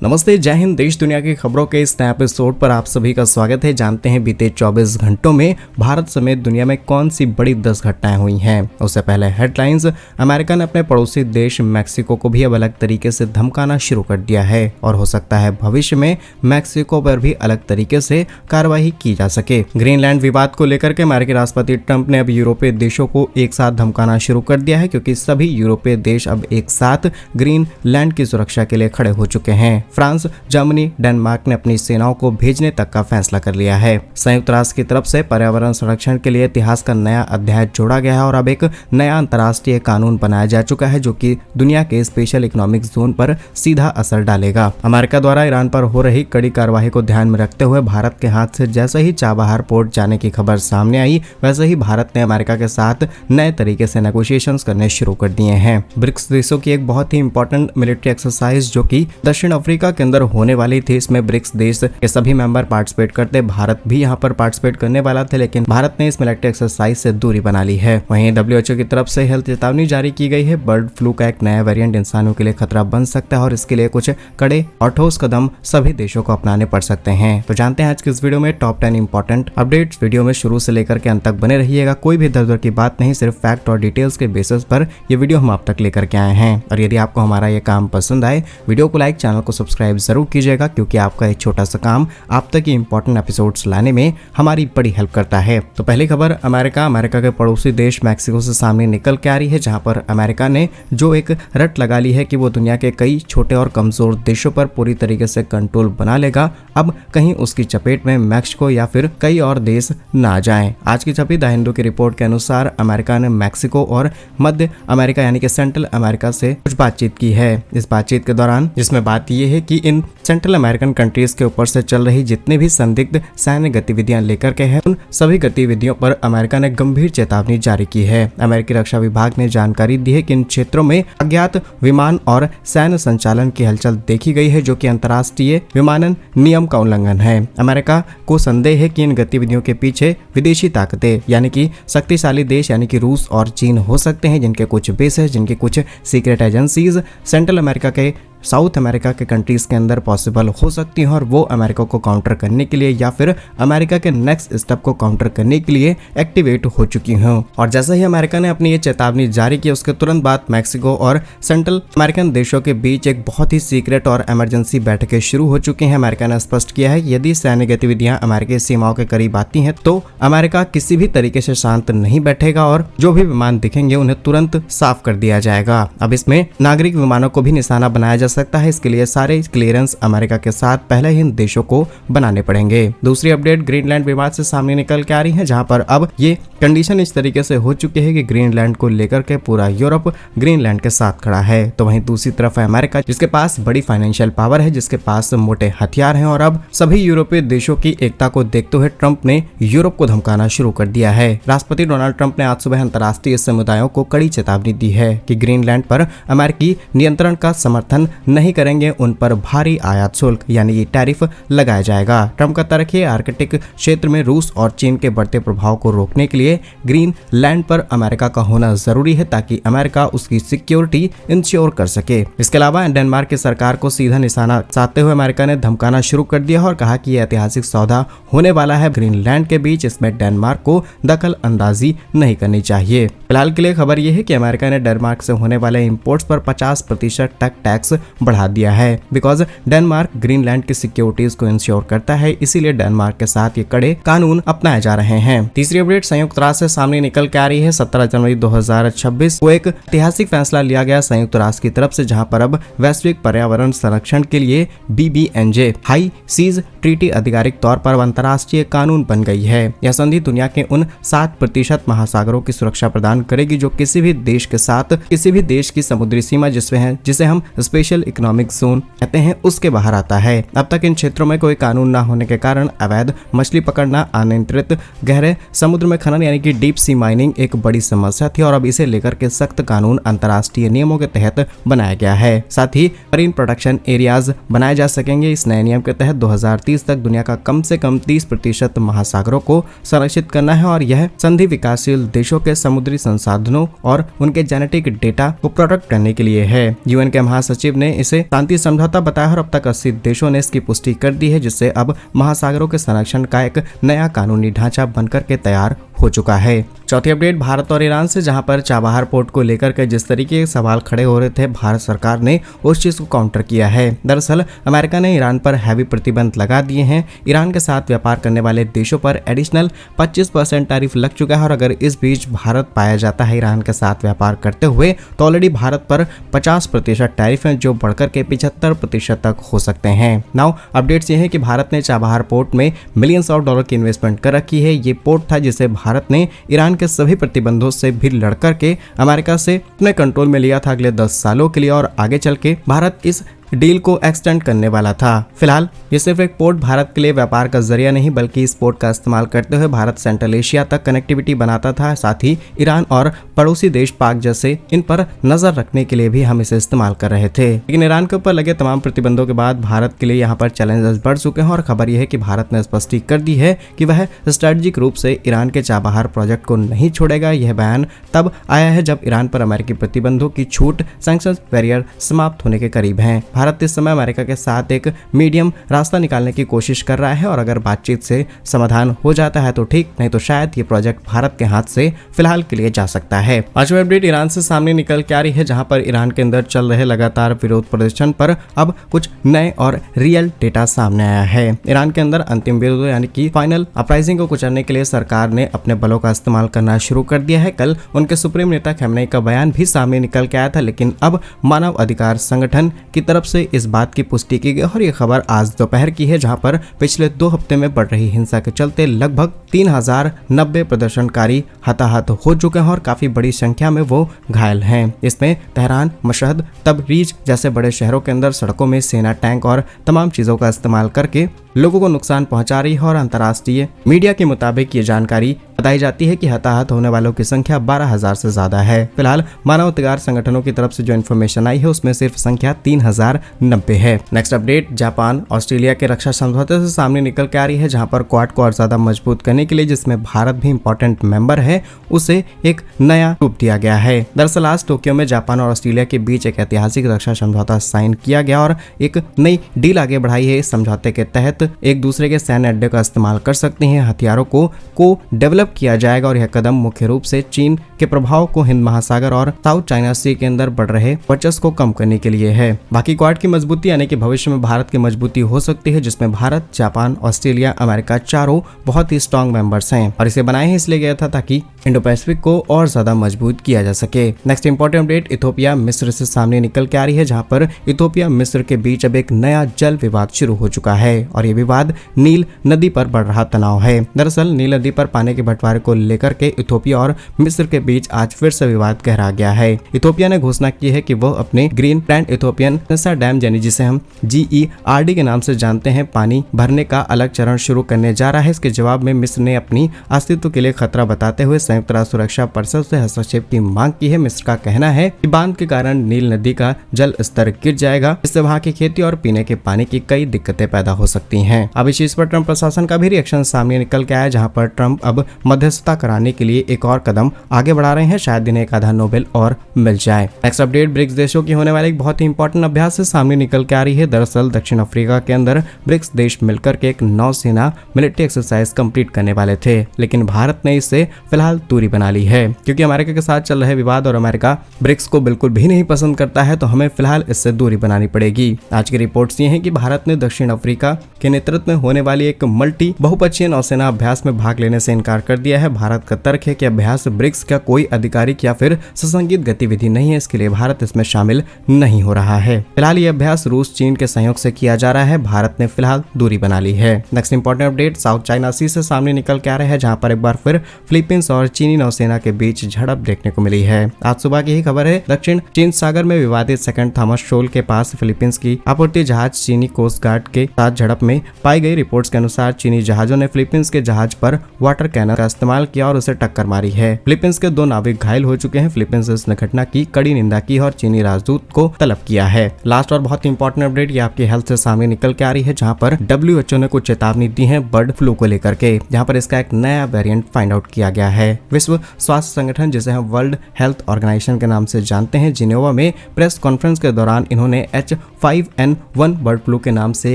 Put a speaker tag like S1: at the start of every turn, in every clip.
S1: नमस्ते, जय हिंद। देश दुनिया की खबरों के इस नए एपिसोड पर आप सभी का स्वागत है। जानते हैं बीते 24 घंटों में भारत समेत दुनिया में कौन सी बड़ी 10 घटनाएं हुई हैं। उससे पहले हेडलाइंस। अमेरिका ने अपने पड़ोसी देश मैक्सिको को भी अब अलग तरीके से धमकाना शुरू कर दिया है और हो सकता है भविष्य में मैक्सिको पर भी अलग तरीके से कार्रवाई की जा सके। ग्रीनलैंड विवाद को लेकर के अमेरिकी राष्ट्रपति ट्रंप ने अब यूरोपीय देशों को एक साथ धमकाना शुरू कर दिया है, क्योंकि सभी यूरोपीय देश अब एक साथ ग्रीनलैंड की सुरक्षा के लिए खड़े हो चुके हैं। फ्रांस, जर्मनी, डेनमार्क ने अपनी सेनाओं को भेजने तक का फैसला कर लिया है। संयुक्त राष्ट्र की तरफ से पर्यावरण संरक्षण के लिए इतिहास का नया अध्याय जोड़ा गया है और अब एक नया अंतर्राष्ट्रीय कानून बनाया जा चुका है, जो कि दुनिया के स्पेशल इकोनॉमिक जोन पर सीधा असर डालेगा। अमेरिका द्वारा ईरान पर हो रही कड़ी कार्रवाई को ध्यान में रखते हुए भारत के हाथ से जैसे ही चाबहार पोर्ट जाने की खबर सामने आई, वैसे ही भारत ने अमेरिका के साथ नए तरीके से नेगोशिएशंस करने शुरू कर दिए हैं। ब्रिक्स देशों की एक बहुत ही इंपॉर्टेंट मिलिट्री एक्सरसाइज जो कि दक्षिण अफ्रीका के अंदर होने वाली थी, इसमें ब्रिक्स देश के सभी मेंबर पार्टिसिपेट करते। भारत भी यहां पर पार्टिसिपेट करने वाला थे, लेकिन भारत ने इस मिलिट्री एक्सरसाइज से दूरी बना ली है। वहीं WHO की तरफ से हेल्थ चेतावनी जारी की गई है। बर्ड फ्लू का एक नया वेरिएंट इंसानों के लिए खतरा बन सकता है और इसके लिए कुछ कड़े और ठोस कदम सभी देशों को अपनाने पड़ सकते हैं। तो जानते हैं आज की इस वीडियो में टॉप 10 इंपॉर्टेंट अपडेट्स। वीडियो में शुरू से लेकर के अंत तक बने रहिएगा। कोई भी इधर-उधर की बात नहीं, सिर्फ फैक्ट और डिटेल्स के बेसिस पर ये वीडियो हम आप तक लेकर के आए हैं। और यदि आपको हमारा ये काम पसंद आए, वीडियो को लाइक, चैनल को सब्सक्राइब जरूर कीजिएगा, क्योंकि आपका एक छोटा सा काम आप तक इंपॉर्टेंट एपिसोड्स लाने में हमारी बड़ी हेल्प करता है। तो पहली खबर अमेरिका के पड़ोसी देश मैक्सिको से सामने निकल के आ रही है, जहां पर अमेरिका ने जो एक रट लगा ली है कि वो दुनिया के कई छोटे और कमजोर देशों पर पूरी तरीके से कंट्रोल बना लेगा। अब कहीं उसकी चपेट में मैक्सिको या फिर कई और देश ना जाएं। आज की छपी द हिंदू की रिपोर्ट के अनुसार अमेरिका ने मैक्सिको और मध्य अमेरिका यानी कि सेंट्रल अमेरिका से कुछ बातचीत की है। इस बातचीत के दौरान जिसमें बात यह है कि इन सेंट्रल अमेरिकन कंट्रीज के ऊपर से चल रही जितनी भी संदिग्ध सैन्य गतिविधियां लेकर के हैं, उन सभी गतिविधियों पर अमेरिका ने गंभीर चेतावनी जारी की है। अमेरिकी रक्षा विभाग ने जानकारी दी है कि इन क्षेत्रों में अज्ञात विमान और सैन्य संचालन की हलचल देखी गई है, जो कि अंतर्राष्ट्रीय विमानन नियम का उल्लंघन है। अमेरिका को संदेह है कि इन गतिविधियों के पीछे विदेशी ताकतें यानी कि शक्तिशाली देश यानी कि रूस और चीन हो सकते हैं, जिनके कुछ बेसेस, जिनकी कुछ सीक्रेट एजेंसीज सेंट्रल अमेरिका के साउथ अमेरिका के कंट्रीज के अंदर पॉसिबल हो सकती हैं और वो अमेरिका को काउंटर करने के लिए या फिर अमेरिका के नेक्स्ट स्टेप को काउंटर करने के लिए एक्टिवेट हो चुकी हैं। और जैसे ही अमेरिका ने अपनी ये चेतावनी जारी की, उसके तुरंत बाद मैक्सिको और सेंट्रल अमेरिकन देशों के बीच एक बहुत ही सीक्रेट और इमरजेंसी बैठकें शुरू हो चुकी हैं। अमेरिका ने स्पष्ट किया है यदि सैन्य गतिविधियां अमेरिकी सीमाओं के करीब आती हैं तो अमेरिका किसी भी तरीके से शांत नहीं बैठेगा और जो भी विमान दिखेंगे उन्हें तुरंत साफ कर दिया जाएगा। अब इसमें नागरिक विमानों को भी निशाना बनाया जा सकता है। इसके लिए सारे क्लियरेंस अमेरिका के साथ पहले ही इन देशों को बनाने पड़ेंगे। दूसरी अपडेट ग्रीनलैंड विवाद से सामने निकल के आ रही है, जहां पर अब ये कंडीशन इस तरीके से हो चुकी है कि ग्रीनलैंड को लेकर के पूरा यूरोप ग्रीनलैंड के साथ खड़ा है। तो वहीं दूसरी तरफ है अमेरिका, जिसके पास बड़ी फाइनेंशियल पावर है, जिसके पास मोटे हथियार हैं और अब सभी यूरोपीय देशों की एकता को देखते हुए ट्रंप ने यूरोप को धमकाना शुरू कर दिया है। राष्ट्रपति डोनाल्ड ट्रंप ने आज सुबह अंतर्राष्ट्रीय समुदायों को कड़ी चेतावनी दी है कि ग्रीनलैंड पर अमेरिकी नियंत्रण का समर्थन नहीं करेंगे, उन पर भारी आयात शुल्क यानी कि टैरिफ लगाया जाएगा। ट्रंप का तर्क है आर्कटिक क्षेत्र में रूस और चीन के बढ़ते प्रभाव को रोकने के लिए ग्रीनलैंड पर अमेरिका का होना जरूरी है, ताकि अमेरिका उसकी सिक्योरिटी इंश्योर कर सके। इसके अलावा डेनमार्क की सरकार को सीधा निशाना साधते हुए अमेरिका ने धमकाना शुरू कर दिया और कहा कि यह ऐतिहासिक सौदा होने वाला है ग्रीनलैंड के बीच, इसमें डेनमार्क को दखल अंदाजी नहीं करनी चाहिए। फिलहाल के लिए खबर यह है कि अमेरिका ने डेनमार्क से होने वाले इंपोर्ट्स पर 50% तक टैक्स बढ़ा दिया है, बिकॉज डेनमार्क ग्रीनलैंड की सिक्योरिटीज को इंश्योर करता है, इसीलिए डेनमार्क के साथ ये कड़े कानून अपनाए जा रहे हैं। तीसरी अपडेट संयुक्त राष्ट्र से सामने निकल के आ रही है। 17 जनवरी 2026 को एक ऐतिहासिक फैसला लिया गया संयुक्त राष्ट्र की तरफ से, जहां पर अब वैश्विक पर्यावरण संरक्षण के लिए BBNJ हाई सीज ट्रीटी आधिकारिक तौर पर अंतर्राष्ट्रीय कानून बन गई है। यह संधि दुनिया के उन 7% महासागरों की सुरक्षा प्रदान करेगी जो किसी भी देश के साथ किसी भी देश की समुद्री सीमा जिसे हम स्पेशल इकोनॉमिक जोन कहते हैं उसके बाहर आता है। अब तक इन क्षेत्रों में कोई कानून न होने के कारण अवैध मछली पकड़ना, अनियंत्रित गहरे समुद्र में खनन यानी कि डीप सी माइनिंग एक बड़ी समस्या थी और अब इसे लेकर के सख्त कानून अंतर्राष्ट्रीय नियमों के तहत बनाया गया है। साथ ही मरीन प्रोटेक्शन एरियाज बनाए जा सकेंगे। इस नए नियम के तहत 2030 तक दुनिया का कम से कम 30% महासागरों को संरक्षित करना है और यह संधि विकासशील देशों के समुद्री संसाधनों और उनके जेनेटिक डेटा को प्रोटेक्ट करने के लिए है। यूएन के महासचिव ने इसे शांति समझौता बताया और अब तक 80 देशों ने इसकी पुष्टि कर दी है, जिससे अब महासागरों के संरक्षण का एक नया कानूनी ढांचा बनकर के तैयार हो चुका है। चौथी अपडेट भारत और ईरान से, जहां पर चाबहार पोर्ट को लेकर के जिस तरीके के सवाल खड़े हो रहे थे, भारत सरकार ने उस चीज को काउंटर किया है। दरअसल अमेरिका ने ईरान पर हैवी प्रतिबंध लगा दिए हैं। ईरान के साथ व्यापार करने वाले देशों पर एडिशनल 25% टैरिफ लग चुका है और अगर इस बीच भारत पाया जाता है ईरान के साथ व्यापार करते हुए, तो ऑलरेडी भारत पर 50% टैरिफ है, जो बढ़कर के 75% तक हो सकते हैं। नाउ अपडेट्स ये है कि भारत ने चाबहार पोर्ट में मिलियंस ऑफ डॉलर की इन्वेस्टमेंट कर रखी है। ये पोर्ट था जिसे भारत ने ईरान के सभी प्रतिबंधों से भी लड़कर के अमेरिका से अपने कंट्रोल में लिया था अगले 10 सालों के लिए, और आगे चल के भारत इस डील को एक्सटेंड करने वाला था। फिलहाल ये सिर्फ एक पोर्ट भारत के लिए व्यापार का जरिया नहीं, बल्कि इस पोर्ट का इस्तेमाल करते हुए भारत सेंट्रल एशिया तक कनेक्टिविटी बनाता था। साथ ही ईरान और पड़ोसी देश पाक जैसे इन पर नजर रखने के लिए भी हम इसे इस्तेमाल कर रहे थे। लेकिन ईरान के ऊपर लगे तमाम प्रतिबंधों के बाद भारत के लिए यहाँ पर चैलेंजेस बढ़ चुके हैं और खबर यह है कि भारत ने स्पष्ट कर दी है कि वह स्ट्रेटेजिक रूप से ईरान के चाबहार प्रोजेक्ट को नहीं छोड़ेगा। यह बयान तब आया है जब ईरान पर अमेरिकी प्रतिबंधों की छूट सैंक्शंस बैरियर समाप्त होने के करीब है। भारत इस समय अमेरिका के साथ एक मीडियम रास्ता निकालने की कोशिश कर रहा है और अगर बातचीत से समाधान हो जाता है तो ठीक, नहीं तो शायद ये प्रोजेक्ट भारत के हाथ से फिलहाल के लिए जा सकता है। पांचवी अपडेट ईरान से सामने निकल के आ रही है, जहां पर ईरान के अंदर चल रहे लगातार विरोध प्रदर्शन पर अब कुछ नए और रियल डेटा सामने आया है। ईरान के अंदर अंतिम विरोध यानी कि फाइनल अपराइजिंग को कुचलने के लिए सरकार ने अपने बलों का इस्तेमाल करना शुरू कर दिया है। कल उनके सुप्रीम नेता खamenei का बयान भी सामने निकल के आया था, लेकिन अब मानव अधिकार संगठन की तरफ से इस बात की पुष्टि की गई और ये खबर आज दोपहर की है, जहां पर पिछले 2 हफ्ते में बढ़ रही हिंसा के चलते लगभग 3090 प्रदर्शनकारी हताहत हो चुके हैं और काफी बड़ी संख्या में वो घायल हैं। इसमें तेहरान, मशहद, तबरीज जैसे बड़े शहरों के अंदर सड़कों में सेना, टैंक और तमाम चीजों का इस्तेमाल करके लोगों को नुकसान पहुंचा रही है और अंतर्राष्ट्रीय मीडिया के मुताबिक ये जानकारी बताई जाती है कि हताहत होने वालों की संख्या 12,000 से ज्यादा है। फिलहाल मानवाधिकार संगठनों की तरफ से जो इन्फॉर्मेशन आई है उसमें सिर्फ संख्या 3090 है। नेक्स्ट अपडेट जापान ऑस्ट्रेलिया के रक्षा समझौते से सामने निकल के आ रही है, जहां पर क्वाड को और ज्यादा मजबूत करने के लिए, जिसमें भारत भी इंपॉर्टेंट मेंबर है, उसे एक नया रूप दिया गया है। दरअसल आज टोक्यो में जापान और ऑस्ट्रेलिया के बीच एक ऐतिहासिक रक्षा समझौता साइन किया गया और एक नई डील आगे बढ़ाई है। इस समझौते के तहत एक दूसरे के सैन्य अड्डे का इस्तेमाल कर सकते हैं, हथियारों को डेवलप किया जाएगा और यह कदम मुख्य रूप से चीन के प्रभाव को हिंद महासागर और साउथ चाइना सी के अंदर बढ़ रहे वर्चस्व को कम करने के लिए है। बाकी क्वाड की मजबूती यानी कि भविष्य में भारत की मजबूती हो सकती है, जिसमें भारत, जापान, ऑस्ट्रेलिया, अमेरिका चारों बहुत ही स्ट्रॉन्ग मेंबर्स हैं और इसे बनाए ही इसलिए गया था ताकि इंडो पैसिफिक को और ज्यादा मजबूत किया जा सके। नेक्स्ट इंपॉर्टेंट अपडेट इथोपिया मिस्र से सामने निकल के आ रही है, जहां पर इथोपिया मिस्र के बीच अब एक नया जल विवाद शुरू हो चुका है और ये विवाद नील नदी पर बढ़ रहा तनाव है। दरअसल नील नदी पर पानी के बंटवारे को लेकर के इथोपिया और मिस्र के बीच आज फिर से विवाद गहरा गया है। इथोपिया ने घोषणा की है कि वह अपने ग्रीन प्लांट इथोपियन डैम यानी जिसे हम GERD के नाम से जानते हैं, पानी भरने का अलग चरण शुरू करने जा रहा है। इसके जवाब में मिस्र ने अपनी अस्तित्व के लिए खतरा बताते हुए संयुक्त राष्ट्र सुरक्षा परिषद से हस्तक्षेप की मांग की है। मिस्र का कहना है कि बांध के कारण नील नदी का जल स्तर गिर जाएगा, इससे वहां की खेती और पीने के पानी की कई दिक्कतें पैदा हो सकती हैं। अब इस चीज पर ट्रंप प्रशासन का भी रिएक्शन सामने निकल के आया, जहां पर ट्रंप अब मध्यस्थता कराने के लिए एक और कदम आगे बढ़ा रहे हैं। शायद इन्हें एक आधा नोबेल और मिल जाए। नेक्स्ट अपडेट ब्रिक्स देशों की होने वाले एक बहुत ही इंपॉर्टेंट अभ्यास से सामने निकल के आ रही है। दरअसल दक्षिण अफ्रीका के अंदर ब्रिक्स देश मिलकर के एक नौसेना मिलिट्री एक्सरसाइज कंप्लीट करने वाले थे, लेकिन भारत ने इससे फिलहाल दूरी बना ली है क्योंकि अमेरिका के साथ चल रहे विवाद और अमेरिका ब्रिक्स को बिल्कुल भी नहीं पसंद करता है, तो हमें फिलहाल इससे दूरी बनानी पड़ेगी। आज की रिपोर्ट्स ये हैं कि भारत ने दक्षिण अफ्रीका के नेतृत्व में होने वाली एक मल्टी बहुपक्षीय नौसेना अभ्यास में भाग लेने से इनकार कर दिया है। भारत का तर्क है कि अभ्यास ब्रिक्स का कोई आधिकारिक या फिर सुसंगत गतिविधि नहीं है, इसके लिए भारत इसमें शामिल नहीं हो रहा है। फिलहाल ये अभ्यास रूस, चीन के सहयोग से किया जा रहा है। भारत ने फिलहाल दूरी बना ली है। Next important update South China Sea से सामने निकल के आ रहा है, जहां पर एक बार फिर फिलीपींस और चीनी नौसेना के बीच झड़प देखने को मिली है। आज सुबह की ही खबर है, दक्षिण चीन सागर में विवादित सेकंड थॉमस शोल के पास फिलीपींस की आपूर्ति जहाज चीनी कोस्ट गार्ड के साथ झड़प में पाई गई रिपोर्ट्स के अनुसार चीनी जहाजों ने फिलीपींस के जहाज पर वाटर कैनन का इस्तेमाल किया और उसे टक्कर मारी है। फिलीपींस के 2 नाविक घायल हो चुके हैं। फिलीपींस इस घटना की कड़ी निंदा की और चीनी राजदूत को तलब किया है। लास्ट और बहुत इंपॉर्टेंट अपडेट ये आपकी हेल्थ से सामने निकल के आ रही है, जहां पर WHO ने कुछ चेतावनी दी है बर्ड फ्लू को लेकर के, जहां पर इसका एक नया वेरिएंट फाइंड आउट किया गया है। विश्व स्वास्थ्य संगठन, जिसे हम वर्ल्ड हेल्थ ऑर्गेनाइजेशन के नाम से जानते हैं, जिनेवा में प्रेस कॉन्फ्रेंस के दौरान इन्होंने H5N1 बर्ड फ्लू के नाम से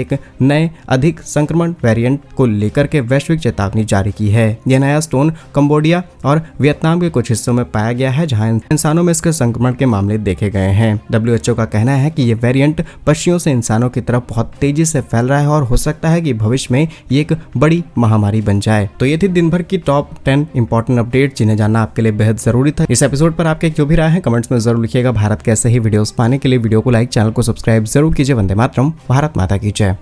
S1: एक नए अधिक संक्रमण वेरिएंट को लेकर के वैश्विक चेतावनी जारी की है। यह नया स्टोन कंबोडिया और वियतनाम के कुछ हिस्सों में पाया गया है, जहां इंसानों में इसके संक्रमण के मामले देखे गए हैं। WHO का कहना है कि यह वेरिएंट पक्षियों से इंसानों की तरफ बहुत तेजी से फैल रहा है और हो सकता है कि भविष्य में ये एक बड़ी महामारी बन जाए। तो ये थी दिन भर की टॉप 10 इंपॉर्टेंट अपडेट, जिन्हें जानना आपके लिए बेहद जरूरी था। इस एपिसोड पर आपके जो भी राय है कमेंट्स में जरूर लिखिएगा। भारत के ऐसे ही वीडियोस पाने के लिए वीडियो को लाइक, चैनल को सब्सक्राइब जरूर कीजिए। वंदे मातरम, भारत माता की जय।